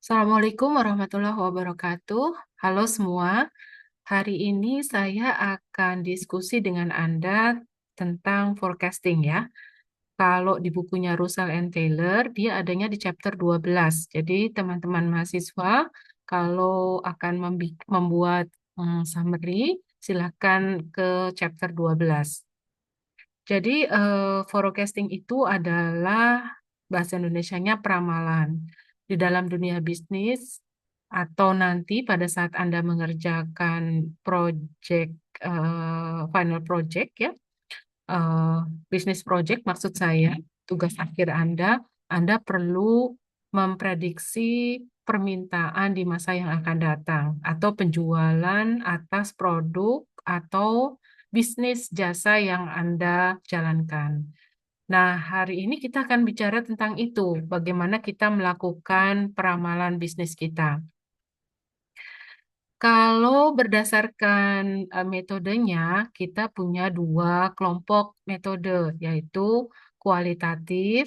Assalamualaikum warahmatullahi wabarakatuh. Halo semua, hari ini saya akan diskusi dengan Anda tentang forecasting ya. Kalau di bukunya Russell and Taylor, dia adanya di chapter 12. Jadi teman-teman mahasiswa, kalau akan membuat summary, silakan ke chapter 12. Jadi forecasting itu adalah bahasa Indonesianya peramalan. Di dalam dunia bisnis atau nanti pada saat Anda mengerjakan project final project ya, eh, bisnis project maksud saya, tugas akhir Anda perlu memprediksi permintaan di masa yang akan datang atau penjualan atas produk atau bisnis jasa yang Anda jalankan. Nah, hari ini kita akan bicara tentang itu, bagaimana kita melakukan peramalan bisnis kita. Kalau berdasarkan metodenya, kita punya dua kelompok metode, yaitu kualitatif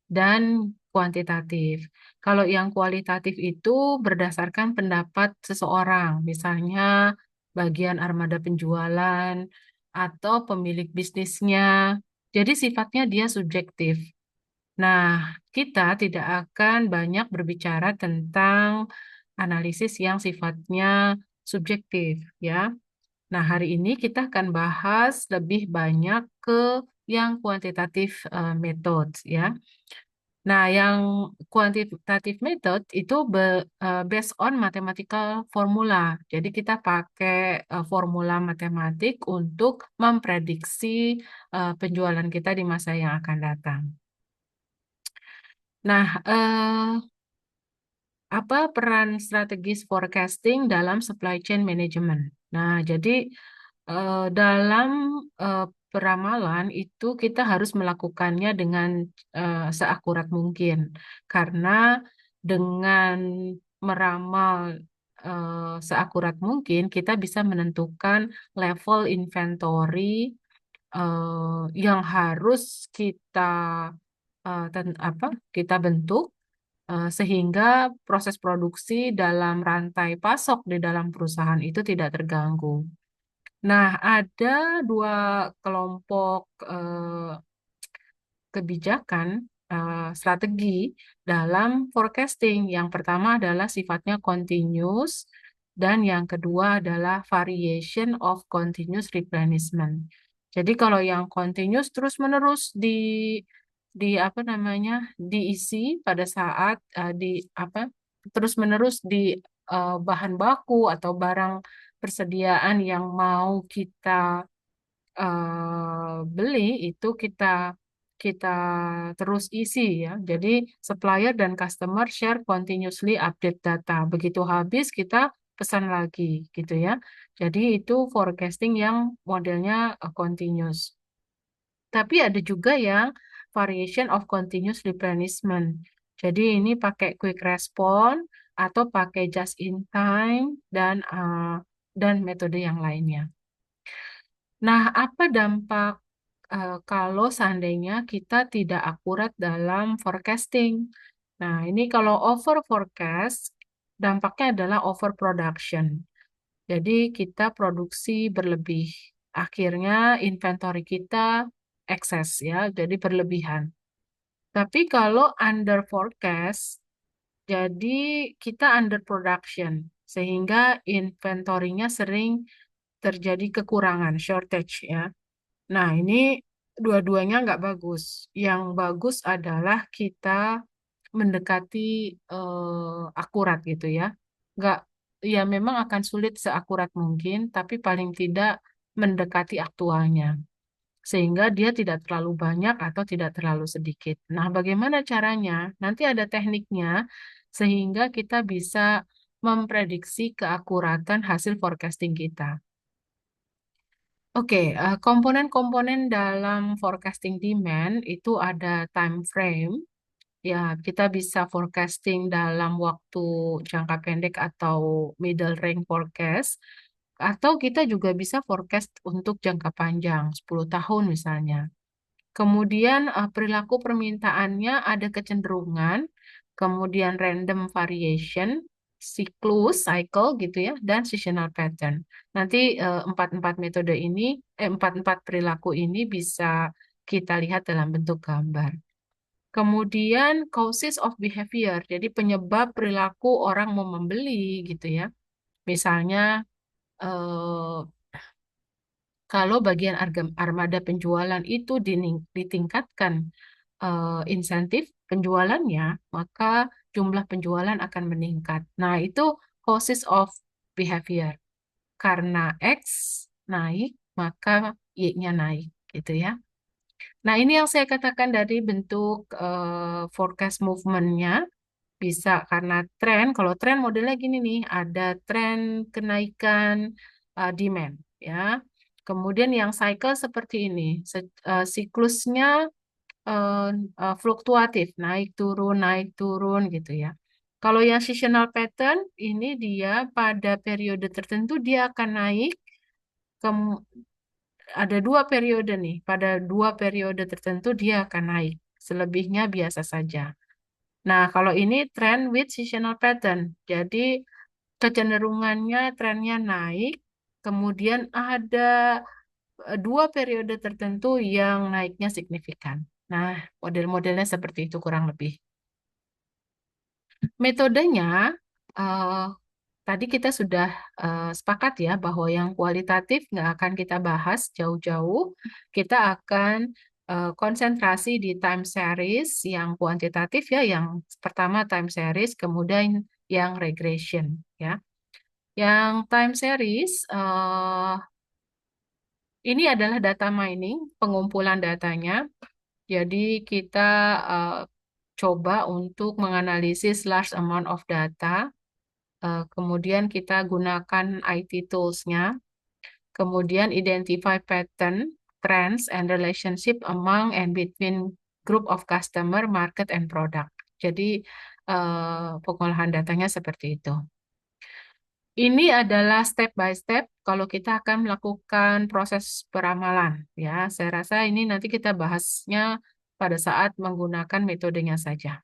dan kuantitatif. Kalau yang kualitatif itu berdasarkan pendapat seseorang, misalnya bagian armada penjualan atau pemilik bisnisnya. Jadi sifatnya dia subjektif. Nah, kita tidak akan banyak berbicara tentang analisis yang sifatnya subjektif, ya. Nah, hari ini kita akan bahas lebih banyak ke yang kuantitatif methods, ya. Nah, yang kuantitatif method itu based on mathematical formula. Jadi kita pakai formula matematik untuk memprediksi penjualan kita di masa yang akan datang. Nah, apa peran strategis forecasting dalam supply chain management? Nah, jadi dalam eh, peramalan itu kita harus melakukannya dengan seakurat mungkin, karena dengan meramal seakurat mungkin kita bisa menentukan level inventory yang harus kita apa kita bentuk sehingga proses produksi dalam rantai pasok di dalam perusahaan itu tidak terganggu. Nah, ada dua kelompok kebijakan strategi dalam forecasting. Yang pertama adalah sifatnya continuous dan yang kedua adalah variation of continuous replenishment. Jadi kalau yang continuous terus-menerus di apa namanya diisi pada saat di apa terus-menerus di bahan baku atau barang persediaan yang mau kita beli itu kita kita terus isi ya. Jadi supplier dan customer share continuously update data. Begitu habis kita pesan lagi gitu ya. Jadi itu forecasting yang modelnya continuous. Tapi ada juga yang variation of continuous replenishment. Jadi ini pakai quick response atau pakai just in time dan metode yang lainnya. Nah, apa dampak kalau seandainya kita tidak akurat dalam forecasting? Nah, ini kalau over forecast, dampaknya adalah overproduction. Jadi kita produksi berlebih. Akhirnya inventory kita excess ya, jadi berlebihan. Tapi kalau under forecast, jadi kita under production, sehingga inventorinya sering terjadi kekurangan, shortage ya. Nah, ini dua-duanya nggak bagus. Yang bagus adalah kita mendekati akurat gitu ya. Nggak, ya memang akan sulit seakurat mungkin, tapi paling tidak mendekati aktualnya. Sehingga dia tidak terlalu banyak atau tidak terlalu sedikit. Nah, bagaimana caranya? Nanti ada tekniknya sehingga kita bisa memprediksi keakuratan hasil forecasting kita. Oke, komponen-komponen dalam forecasting demand itu ada time frame. Ya, kita bisa forecasting dalam waktu jangka pendek atau middle range forecast. Atau kita juga bisa forecast untuk jangka panjang, 10 tahun misalnya. Kemudian perilaku permintaannya ada kecenderungan kemudian random variation, siklus, cycle gitu ya, dan seasonal pattern. Nanti empat-empat metode ini, empat-empat perilaku ini bisa kita lihat dalam bentuk gambar. Kemudian causes of behavior, jadi penyebab perilaku orang mau membeli gitu ya. Misalnya eh, kalau bagian armada penjualan itu ditingkatkan insentif penjualannya, maka jumlah penjualan akan meningkat. Nah, itu causes of behavior. Karena X naik, maka Y-nya naik, gitu ya. Nah, ini yang saya katakan dari bentuk forecast movement-nya bisa karena tren. Kalau tren modelnya gini nih, ada tren kenaikan demand, ya. Kemudian yang cycle seperti ini, siklusnya eh, fluktuatif, naik turun gitu ya. Kalau yang seasonal pattern ini dia pada periode tertentu dia akan naik. Kem- ada dua periode nih, pada dua periode tertentu dia akan naik. Selebihnya biasa saja. Nah, kalau ini trend with seasonal pattern, jadi kecenderungannya trennya naik, kemudian ada dua periode tertentu yang naiknya signifikan. Nah, model-modelnya seperti itu kurang lebih. Metodenya, eh, tadi kita sudah sepakat ya bahwa yang kualitatif nggak akan kita bahas jauh-jauh. Kita akan konsentrasi di time series yang kuantitatif ya, yang pertama time series, kemudian yang regression ya. Yang time series ini adalah data mining, pengumpulan datanya. Jadi kita eh, coba untuk menganalisis large amount of data. Kemudian kita gunakan IT tools-nya. Kemudian identify pattern, trends, and relationship among and between group of customer, market, and product. Jadi pengolahan datanya seperti itu. Ini adalah step by step kalau kita akan melakukan proses peramalan. Ya, saya rasa ini nanti kita bahasnya pada saat menggunakan metodenya saja.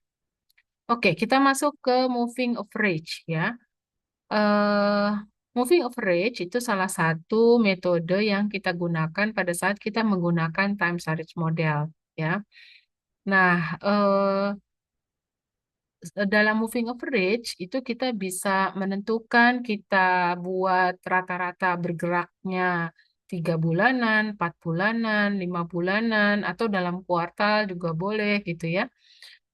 Oke, kita masuk ke moving average ya. eh Moving average itu salah satu metode yang kita gunakan pada saat kita menggunakan time series model ya. Nah, dalam moving average itu kita bisa menentukan kita buat rata-rata bergeraknya 3 bulanan, 4 bulanan, 5 bulanan, atau dalam kuartal juga boleh gitu ya.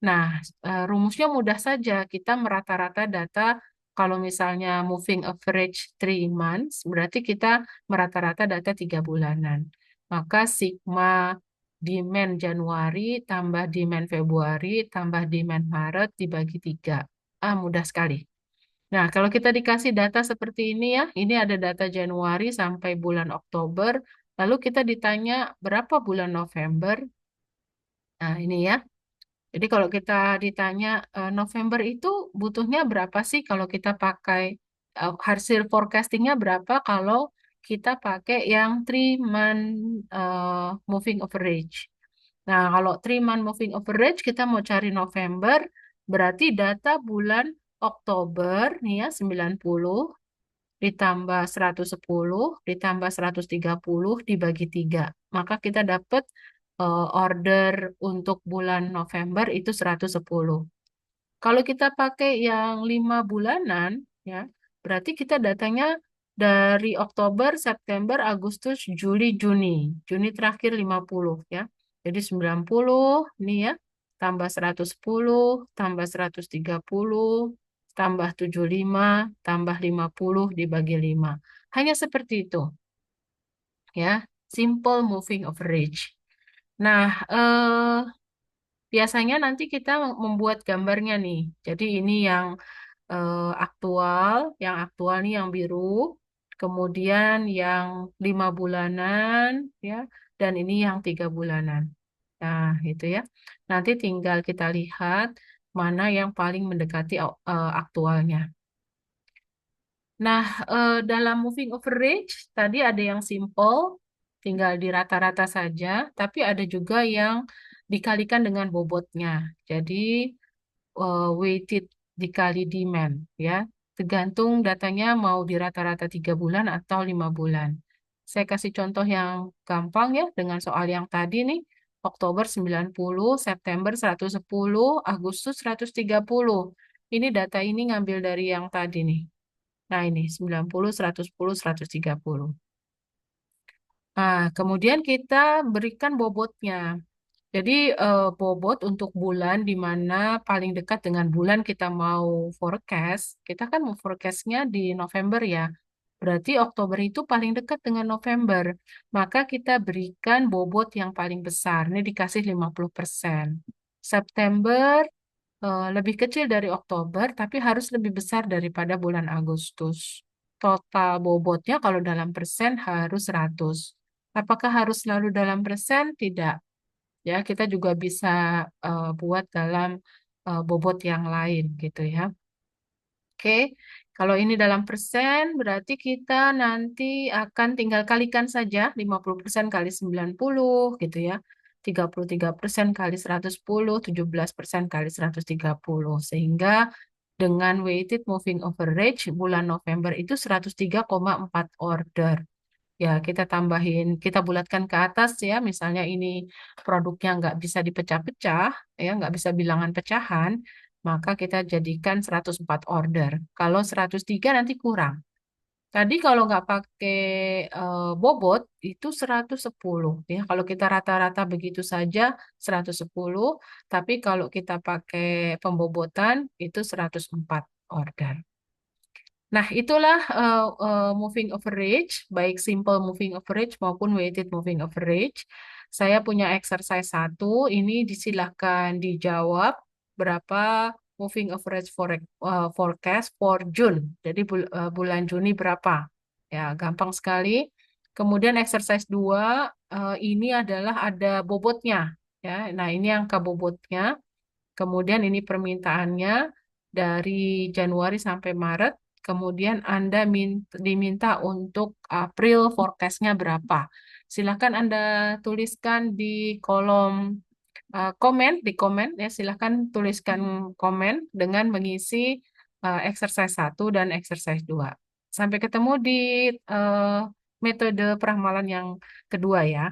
Nah, rumusnya mudah saja. Kita merata-rata data, kalau misalnya moving average 3 months, berarti kita merata-rata data 3 bulanan. Maka sigma demand Januari tambah demand Februari tambah demand Maret dibagi 3. Mudah sekali. Nah, kalau kita dikasih data seperti ini ya, ini ada data Januari sampai bulan Oktober, lalu kita ditanya berapa bulan November. Nah, ini ya. Jadi kalau kita ditanya November itu butuhnya berapa sih kalau kita pakai hasil forecastingnya berapa kalau kita pakai yang 3 month moving average. Nah, kalau 3 month moving average kita mau cari November berarti data bulan Oktober nih ya 90 ditambah 110 ditambah 130 dibagi 3. Maka kita dapat order untuk bulan November itu 110. Kalau kita pakai yang 5 bulanan, ya, berarti kita datanya dari Oktober, September, Agustus, Juli, Juni. Juni terakhir 50, ya. Jadi 90, ini ya, tambah 110, tambah 130, tambah 75, tambah 50 dibagi 5. Hanya seperti itu, ya. Simple moving average. Nah, biasanya nanti kita membuat gambarnya nih. Jadi ini yang aktual nih yang biru, kemudian yang 5 bulanan, ya, dan ini yang 3 bulanan. Nah, itu ya. Nanti tinggal kita lihat mana yang paling mendekati aktualnya. Nah, dalam moving average tadi ada yang simple, tinggal di rata-rata saja, tapi ada juga yang dikalikan dengan bobotnya. Jadi weighted dikali demand ya. Tergantung datanya mau di rata-rata 3 bulan atau 5 bulan. Saya kasih contoh yang gampang ya dengan soal yang tadi nih. Oktober 90, September 110, Agustus 130. Ini data ini ngambil dari yang tadi nih. Nah ini 90, 110, 130. Nah, kemudian kita berikan bobotnya. Jadi bobot untuk bulan di mana paling dekat dengan bulan kita mau forecast, kita kan mau forecastnya di November ya. Berarti Oktober itu paling dekat dengan November. Maka kita berikan bobot yang paling besar. Ini dikasih 50%. September lebih kecil dari Oktober, tapi harus lebih besar daripada bulan Agustus. Total bobotnya kalau dalam persen harus 100. Apakah harus selalu dalam persen? Tidak. Ya, kita juga bisa buat dalam bobot yang lain gitu ya. Oke, kalau ini dalam persen berarti kita nanti akan tinggal kalikan saja 50% kali 90 gitu ya. 33% kali 110, 17% kali 130. Sehingga dengan weighted moving average bulan November itu 103,4 order. Ya, kita tambahin, kita bulatkan ke atas ya. Misalnya ini produknya nggak bisa dipecah-pecah, ya, nggak bisa bilangan pecahan, maka kita jadikan 104 order. Kalau 103 nanti kurang. Tadi kalau nggak pakai bobot itu 110 ya. Kalau kita rata-rata begitu saja 110, tapi kalau kita pakai pembobotan itu 104 order. Nah, itulah moving average, baik simple moving average maupun weighted moving average. Saya punya exercise satu, ini disilahkan dijawab berapa moving average forecast for June. Jadi bulan Juni berapa? Ya, gampang sekali. Kemudian exercise 2, ini adalah ada bobotnya. Ya, nah ini angka bobotnya. Kemudian ini permintaannya dari Januari sampai Maret. Kemudian Anda diminta untuk April forecast-nya berapa. Silakan Anda tuliskan di kolom komen, di komen ya. Silakan tuliskan komen dengan mengisi exercise 1 dan exercise 2. Sampai ketemu di metode peramalan yang kedua ya.